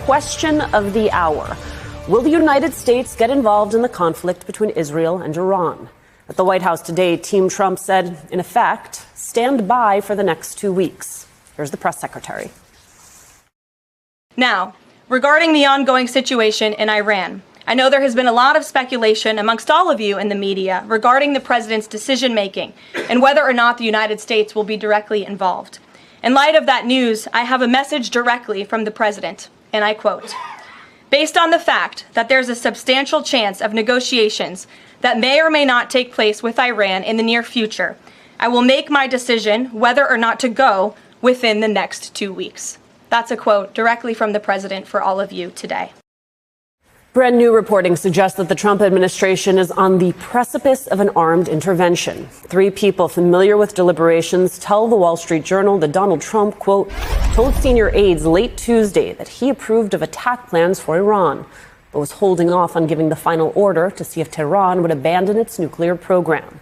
question of the hour. Will the United States get involved in the conflict between Israel and Iran? At the White House today, Team Trump said, in effect, stand by for the next 2 weeks. Here's the press secretary. Now, regarding the ongoing situation in Iran, I know there has been a lot of speculation amongst all of you in the media regarding the president's decision-making and whether or not the United States will be directly involved. In light of that news, I have a message directly from the president, and I quote, "Based on the fact that there's a substantial chance of negotiations that may or may not take place with Iran in the near future, I will make my decision whether or not to go within the next 2 weeks." That's a quote directly from the president for all of you today. Brand new reporting suggests that the Trump administration is on the precipice of an armed intervention. 3 people familiar with deliberations tell the Wall Street Journal that Donald Trump, quote, told senior aides late Tuesday that he approved of attack plans for Iran, but was holding off on giving the final order to see if Tehran would abandon its nuclear program.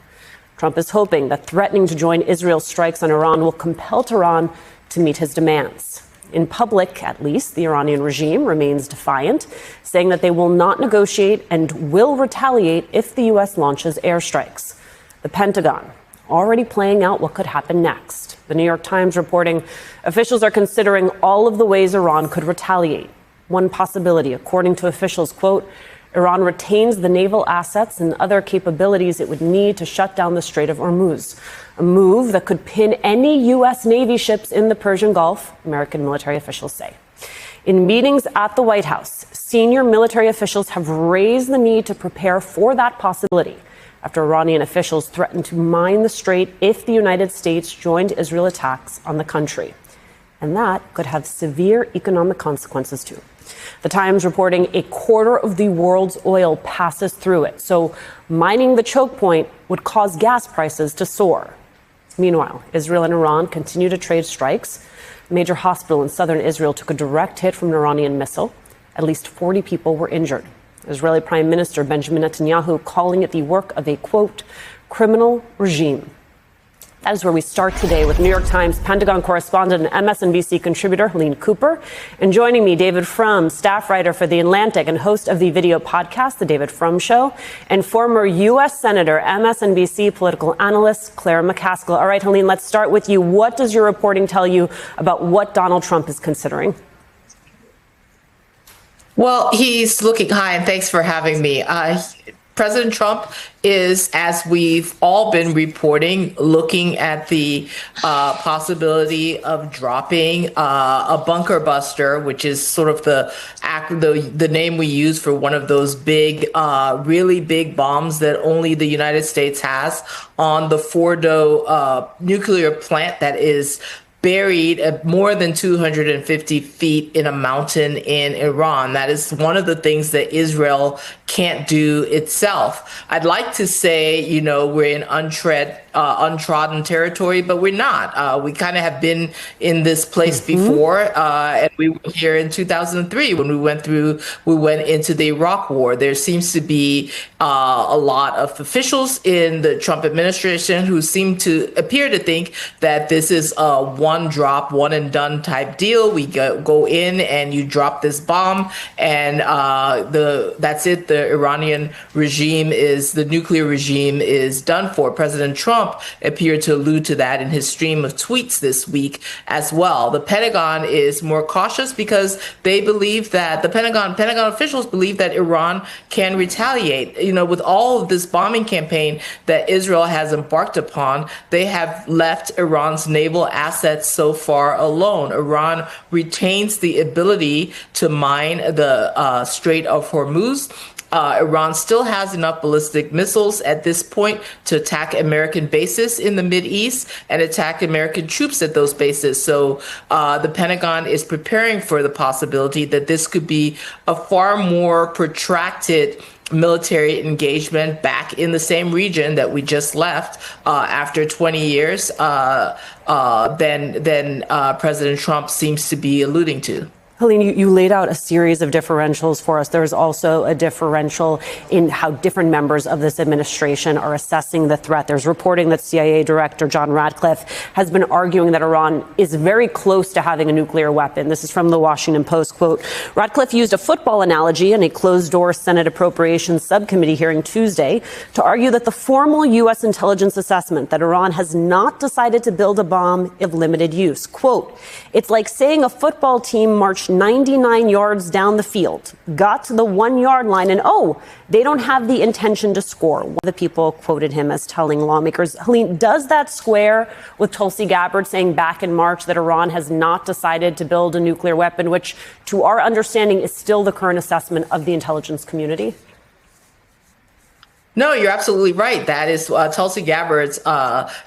Trump is hoping that threatening to join Israel's strikes on Iran will compel Tehran to meet his demands. In public, at least, the Iranian regime remains defiant, saying that they will not negotiate and will retaliate if the U.S. launches airstrikes. The Pentagon already playing out what could happen next. The New York Times reporting officials are considering all of the ways Iran could retaliate. One possibility, according to officials, quote, Iran retains the naval assets and other capabilities it would need to shut down the Strait of Hormuz, a move that could pin any U.S. Navy ships in the Persian Gulf, American military officials say. In meetings at the White House, senior military officials have raised the need to prepare for that possibility after Iranian officials threatened to mine the strait if the United States joined Israel attacks on the country. And that could have severe economic consequences, too. The Times reporting a quarter of the world's oil passes through it, so mining the choke point would cause gas prices to soar. Meanwhile, Israel and Iran continue to trade strikes. A major hospital in southern Israel took a direct hit from an Iranian missile. At least 40 people were injured. Israeli Prime Minister Benjamin Netanyahu calling it the work of a, quote, criminal regime. That is where we start today with New York Times Pentagon correspondent and MSNBC contributor Helene Cooper. And joining me, David Frum, staff writer for The Atlantic and host of the video podcast, The David Frum Show, and former U.S. Senator, MSNBC political analyst Claire McCaskill. All right, Helene, let's start with you. What does your reporting tell you about what Donald Trump is considering? Well, he's looking high, and thanks for having me. President Trump is, as we've all been reporting, looking at the possibility of dropping a bunker buster, which is sort of the name we use for one of those big, really big bombs that only the United States has, on the Fordo nuclear plant that is buried at more than 250 feet in a mountain in Iran. That is one of the things that Israel can't do itself. I'd like to say, you know, we're in untrodden territory, but we're not. We kind of have been in this place before, and we were here in 2003 when we went into the Iraq War. There seems to be a lot of officials in the Trump administration who seem to appear to think that this is a one drop, one and done type deal. We go in and you drop this bomb, and that's it. The Iranian regime the nuclear regime is done for. President Trump appeared to allude to that in his stream of tweets this week as well. The Pentagon is more cautious because they believe that the Pentagon officials believe that Iran can retaliate. You know, with all of this bombing campaign that Israel has embarked upon, they have left Iran's naval assets so far alone. Iran retains the ability to mine the Strait of Hormuz. Iran still has enough ballistic missiles at this point to attack American bases in the Mideast and attack American troops at those bases. So the Pentagon is preparing for the possibility that this could be a far more protracted military engagement back in the same region that we just left after 20 years than President Trump seems to be alluding to. Helene, you laid out a series of differentials for us. There's also a differential in how different members of this administration are assessing the threat. There's reporting that CIA Director John Ratcliffe has been arguing that Iran is very close to having a nuclear weapon. This is from the Washington Post. Quote, Ratcliffe used a football analogy in a closed-door Senate Appropriations Subcommittee hearing Tuesday to argue that the formal U.S. intelligence assessment that Iran has not decided to build a bomb of limited use. Quote, it's like saying a football team marched 99 yards down the field, got to the 1 yard line, and they don't have the intention to score. One of the people quoted him as telling lawmakers. Helene, does that square with Tulsi Gabbard saying back in March that Iran has not decided to build a nuclear weapon, which to our understanding is still the current assessment of the intelligence community? No, you're absolutely right. That is Tulsi Gabbard's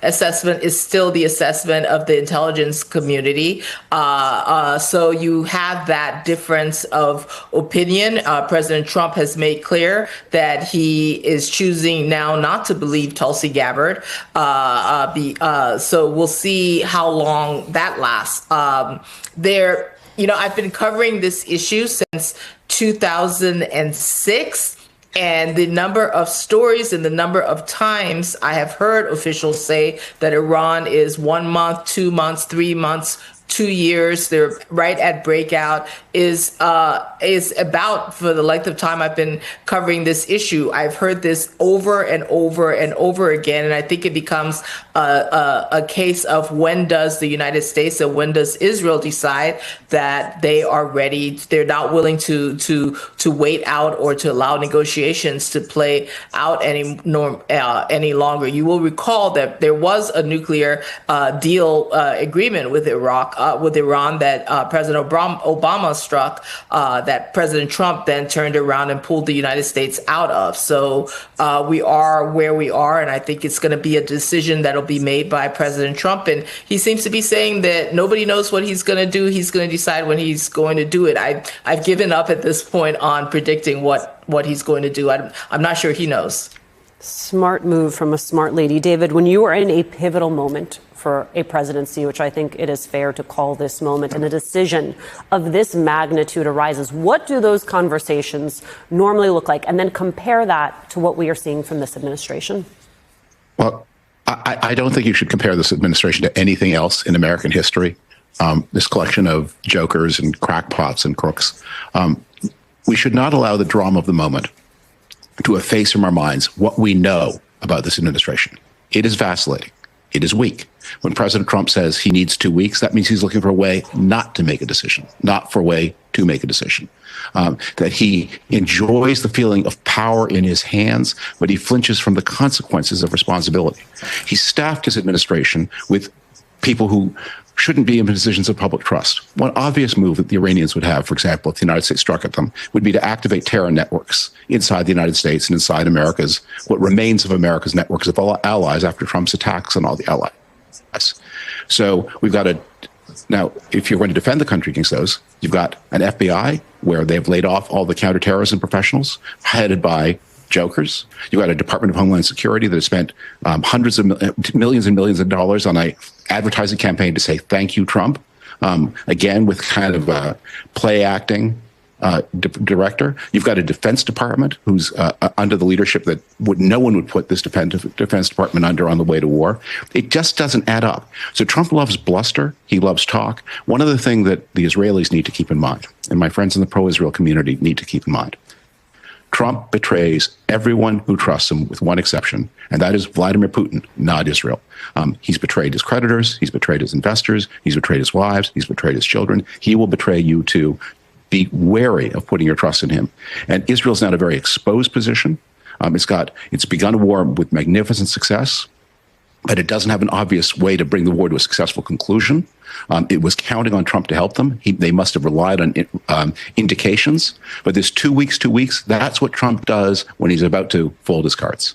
assessment is still the assessment of the intelligence community. So you have that difference of opinion. President Trump has made clear that he is choosing now not to believe Tulsi Gabbard. So we'll see how long that lasts. I've been covering this issue since 2006. And the number of stories and the number of times I have heard officials say that Iran is 1 month, 2 months, 3 months, 2 years, they're right at breakout, is about, for the length of time I've been covering this issue, I've heard this over and over and over again. And I think it becomes a case of when does the United States and when does Israel decide that they are ready, they're not willing to wait out or to allow negotiations to play out any longer. You will recall that there was a nuclear deal agreement with Iran that President Obama struck, that President Trump then turned around and pulled the United States out of. So we are where we are, and I think it's going to be a decision that'll be made by President Trump. And he seems to be saying that nobody knows what he's going to do. He's going to decide when he's going to do it. I've given up at this point on predicting what he's going to do. I'm not sure he knows. Smart move from a smart lady. David, when you are in a pivotal moment for a presidency, which I think it is fair to call this moment, and a decision of this magnitude arises, what do those conversations normally look like? And then compare that to what we are seeing from this administration. Well, I don't think you should compare this administration to anything else in American history. This collection of jokers and crackpots and crooks. We should not allow the drama of the moment to efface from our minds what we know about this administration. It is vacillating. It is weak. When President Trump says he needs 2 weeks, that means he's looking for a way not to make a decision, not for a way to make a decision. That he enjoys the feeling of power in his hands, but he flinches from the consequences of responsibility. He staffed his administration with people who shouldn't be in positions of public trust. One obvious move that the Iranians would have, for example, if the United States struck at them, would be to activate terror networks inside the United States and inside what remains of America's networks of allies after Trump's attacks on all the allies. So we've got now, if you're going to defend the country against those, you've got an FBI where they've laid off all the counterterrorism professionals headed by jokers. You've got a Department of Homeland Security that has spent hundreds of millions and millions of dollars on a advertising campaign to say, thank you, Trump. Again, with kind of a play acting director. You've got a Defense Department who's under the leadership that no one would put this Defense Department under on the way to war. It just doesn't add up. So Trump loves bluster. He loves talk. One other thing that the Israelis need to keep in mind, and my friends in the pro-Israel community need to keep in mind, Trump betrays everyone who trusts him with one exception, and that is Vladimir Putin, not Israel. He's betrayed his creditors. He's betrayed his investors. He's betrayed his wives. He's betrayed his children. He will betray you too. Be wary of putting your trust in him. And Israel's now in a very exposed position. It's begun a war with magnificent success, but it doesn't have an obvious way to bring the war to a successful conclusion. It was counting on Trump to help them. They must have relied on indications. But this 2 weeks, that's what Trump does when he's about to fold his cards.